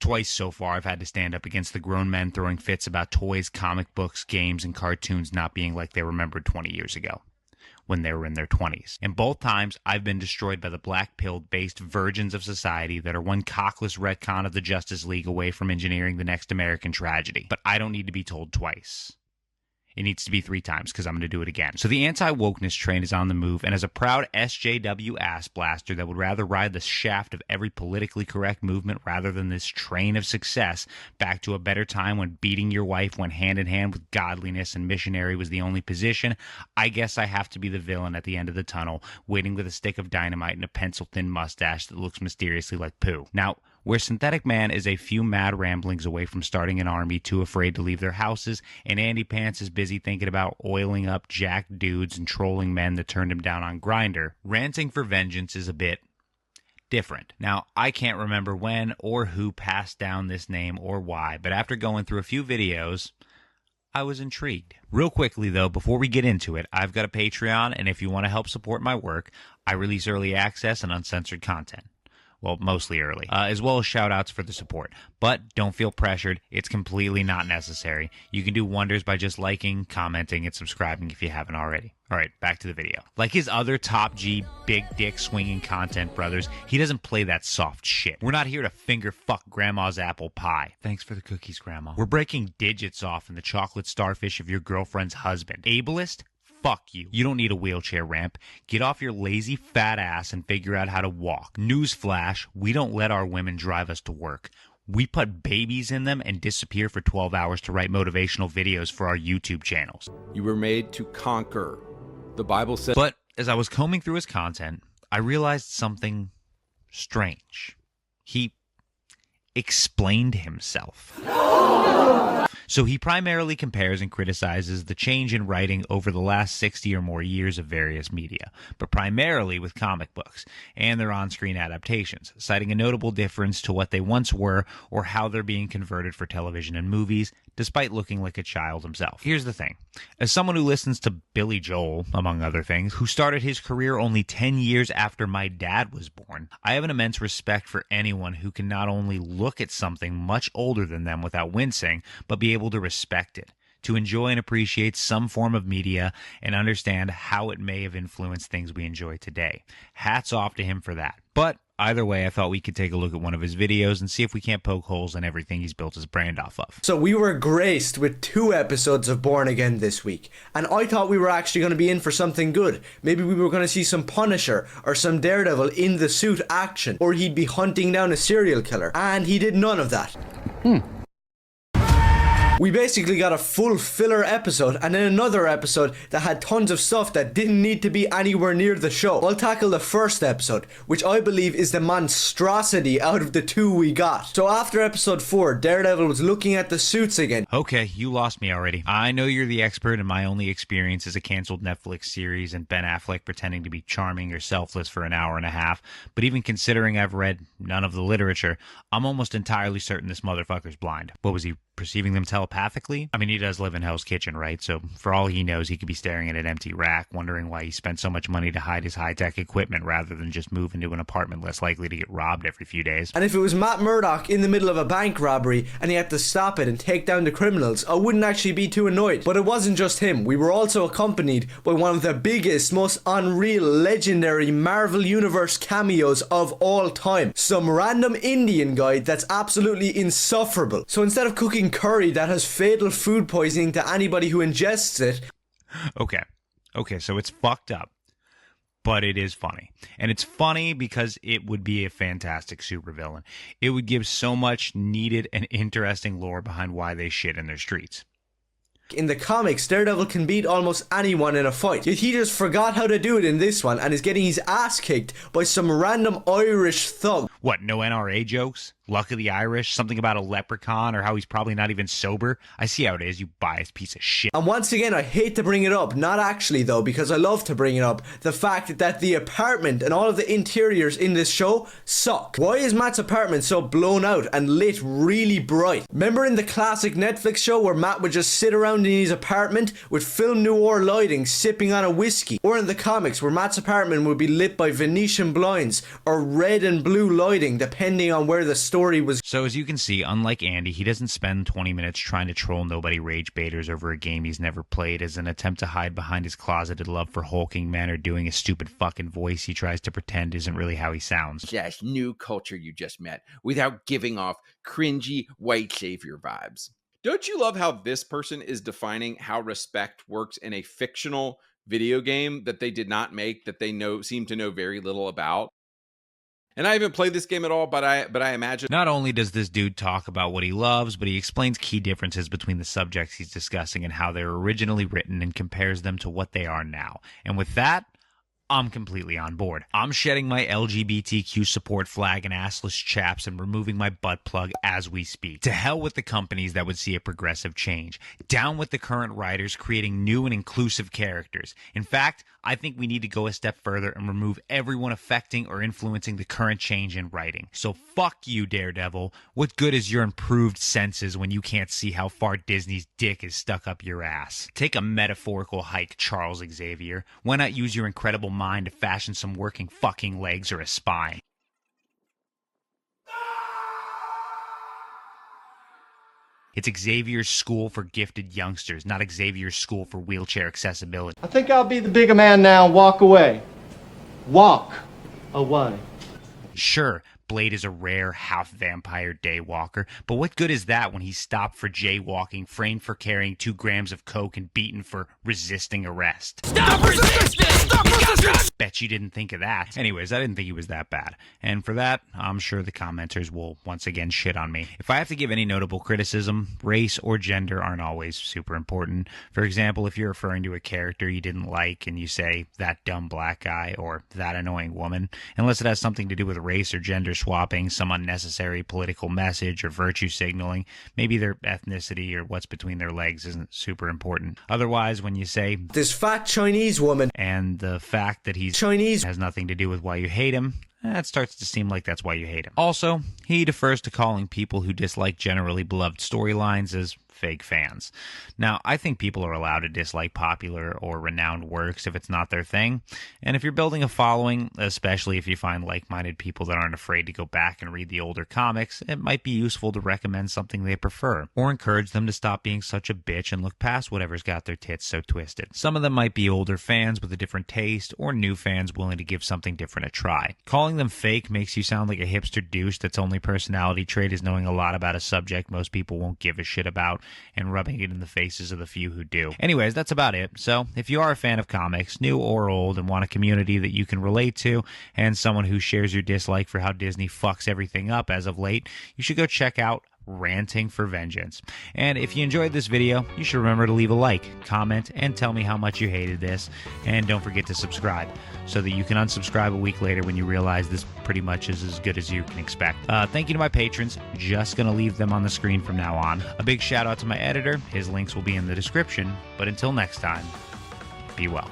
Twice so far I've had to stand up against the grown men throwing fits about toys, comic books, games, and cartoons not being like they remembered 20 years ago, when they were in their 20s. And both times, I've been destroyed by the black-pilled-based virgins of society that are one cockless retcon of the Justice League away from engineering the next American tragedy. But I don't need to be told twice. It needs to be 3 times, because I'm going to do it again. So the anti-wokeness train is on the move, and as a proud SJW ass blaster that would rather ride the shaft of every politically correct movement rather than this train of success back to a better time when beating your wife went hand in hand with godliness and missionary was the only position, I guess I have to be the villain at the end of the tunnel, waiting with a stick of dynamite and a pencil-thin mustache that looks mysteriously like poo. Now, where Synthetic Man is a few mad ramblings away from starting an army too afraid to leave their houses, and Andy Pants is busy thinking about oiling up jacked dudes and trolling men that turned him down on Grindr, Ranting for Vengeance is a bit different. Now, I can't remember when or who passed down this name or why, but after going through a few videos, I was intrigued. Real quickly, though, before we get into it, I've got a Patreon, and if you want to help support my work, I release early access and uncensored content. Well, mostly early, as well as shout-outs for the support. But don't feel pressured. It's completely not necessary. You can do wonders by just liking, commenting, and subscribing if you haven't already. All right, back to the video. Like his other top G, big dick swinging content brothers, he doesn't play that soft shit. We're not here to finger fuck grandma's apple pie. Thanks for the cookies, grandma. We're breaking digits off in the chocolate starfish of your girlfriend's husband. Ableist? Fuck you. You don't need a wheelchair ramp. Get off your lazy fat ass and figure out how to walk. Newsflash, we don't let our women drive us to work. We put babies in them and disappear for 12 hours to write motivational videos for our YouTube channels. You were made to conquer. The Bible says... But as I was combing through his content, I realized something strange. He explained himself. So he primarily compares and criticizes the change in writing over the last 60 or more years of various media, but primarily with comic books and their on-screen adaptations, citing a notable difference to what they once were or how they're being converted for television and movies, despite looking like a child himself. Here's the thing. As someone who listens to Billy Joel, among other things, who started his career only 10 years after my dad was born, I have an immense respect for anyone who can not only look at something much older than them without wincing, but be able to respect it, to enjoy and appreciate some form of media and understand how it may have influenced things we enjoy today. Hats off to him for that. But either way, I thought we could take a look at one of his videos and see if we can't poke holes in everything he's built his brand off of. So we were graced with 2 episodes of Born Again this week, and I thought we were actually going to be in for something good. Maybe we were going to see some Punisher or some Daredevil in the suit action, or he'd be hunting down a serial killer, and he did none of that. We basically got a full filler episode and then another episode that had tons of stuff that didn't need to be anywhere near the show. I'll tackle the first episode, which I believe is the monstrosity out of the 2 we got. So after episode 4, Daredevil was looking at the suits again. Okay, you lost me already. I know you're the expert and my only experience is a canceled Netflix series and Ben Affleck pretending to be charming or selfless for an hour and a half, but even considering I've read none of the literature, I'm almost entirely certain this motherfucker's blind. What was he, perceiving them telepathically? I mean, he does live in Hell's Kitchen, right? So for all he knows, he could be staring at an empty rack, wondering why he spent so much money to hide his high-tech equipment rather than just move into an apartment less likely to get robbed every few days. And if it was Matt Murdock in the middle of a bank robbery and he had to stop it and take down the criminals, I wouldn't actually be too annoyed. But it wasn't just him. We were also accompanied by one of the biggest, most unreal, legendary Marvel Universe cameos of all time. Some random Indian guy that's absolutely insufferable. So instead of cooking curry that has fatal food poisoning to anybody who ingests it. Okay, so it's fucked up, but it is funny. And it's funny because it would be a fantastic supervillain. It would give so much needed and interesting lore behind why they shit in their streets. In the comics, Daredevil can beat almost anyone in a fight, yet he just forgot how to do it in this one and is getting his ass kicked by some random Irish thug. What, no NRA jokes? Luck of the Irish? Something about a leprechaun or how he's probably not even sober? I see how it is, you biased piece of shit. And once again, I hate to bring it up, not actually though, because I love to bring it up, the fact that the apartment and all of the interiors in this show suck. Why is Matt's apartment so blown out and lit really bright? Remember in the classic Netflix show where Matt would just sit around in his apartment with film noir lighting sipping on a whiskey? Or in the comics where Matt's apartment would be lit by Venetian blinds or red and blue lighting depending on where the story story was. So as you can see, unlike Andy, he doesn't spend 20 minutes trying to troll nobody rage baiters over a game he's never played as an attempt to hide behind his closeted love for hulking men or doing a stupid fucking voice he tries to pretend isn't really how he sounds. Slash new culture you just met without giving off cringy white savior vibes. Don't you love how this person is defining how respect works in a fictional video game that they did not make, that they seem to know very little about? And I haven't played this game at all, but I imagine. Not only does this dude talk about what he loves, but he explains key differences between the subjects he's discussing and how they were originally written and compares them to what they are now. And with that, I'm completely on board. I'm shedding my LGBTQ support flag and assless chaps and removing my butt plug as we speak. To hell with the companies that would see a progressive change. Down with the current writers creating new and inclusive characters. In fact, I think we need to go a step further and remove everyone affecting or influencing the current change in writing. So fuck you, Daredevil. What good is your improved senses when you can't see how far Disney's dick is stuck up your ass? Take a metaphorical hike, Charles Xavier. Why not use your incredible mind to fashion some working fucking legs or a spine? It's Xavier's School for Gifted Youngsters, not Xavier's School for Wheelchair Accessibility. I think I'll be the bigger man now and walk away. Walk away. Sure, Blade is a rare half-vampire daywalker, but what good is that when he's stopped for jaywalking, framed for carrying 2 grams of coke, and beaten for resisting arrest? Stop resisting! Stop resisting! Bet you didn't think of that. Anyways, I didn't think he was that bad. And for that, I'm sure the commenters will once again shit on me. If I have to give any notable criticism, race or gender aren't always super important. For example, if you're referring to a character you didn't like and you say, that dumb black guy, or that annoying woman, unless it has something to do with race or gender swapping, some unnecessary political message, or virtue signaling, maybe their ethnicity or what's between their legs isn't super important. Otherwise, when you say, This fat Chinese woman. And the fact that he's Chinese has nothing to do with why you hate him, it starts to seem like that's why you hate him. Also, he defers to calling people who dislike generally beloved storylines as fake fans. Now, I think people are allowed to dislike popular or renowned works if it's not their thing. And if you're building a following, especially if you find like-minded people that aren't afraid to go back and read the older comics, it might be useful to recommend something they prefer, or encourage them to stop being such a bitch and look past whatever's got their tits so twisted. Some of them might be older fans with a different taste, or new fans willing to give something different a try. Calling them fake makes you sound like a hipster douche that's only personality trait is knowing a lot about a subject most people won't give a shit about, and rubbing it in the faces of the few who do. Anyways, that's about it. So, if you are a fan of comics, new or old, and want a community that you can relate to, and someone who shares your dislike for how Disney fucks everything up as of late, you should go check out Ranting for Vengeance. And if you enjoyed this video, you should remember to leave a like, comment, and tell me how much you hated this. And don't forget to subscribe so that you can unsubscribe a week later when you realize this pretty much is as good as you can expect. Thank you to my patrons. Just gonna leave them on the screen from now on. A big shout out to my editor. His links will be in the description. But until next time, be well.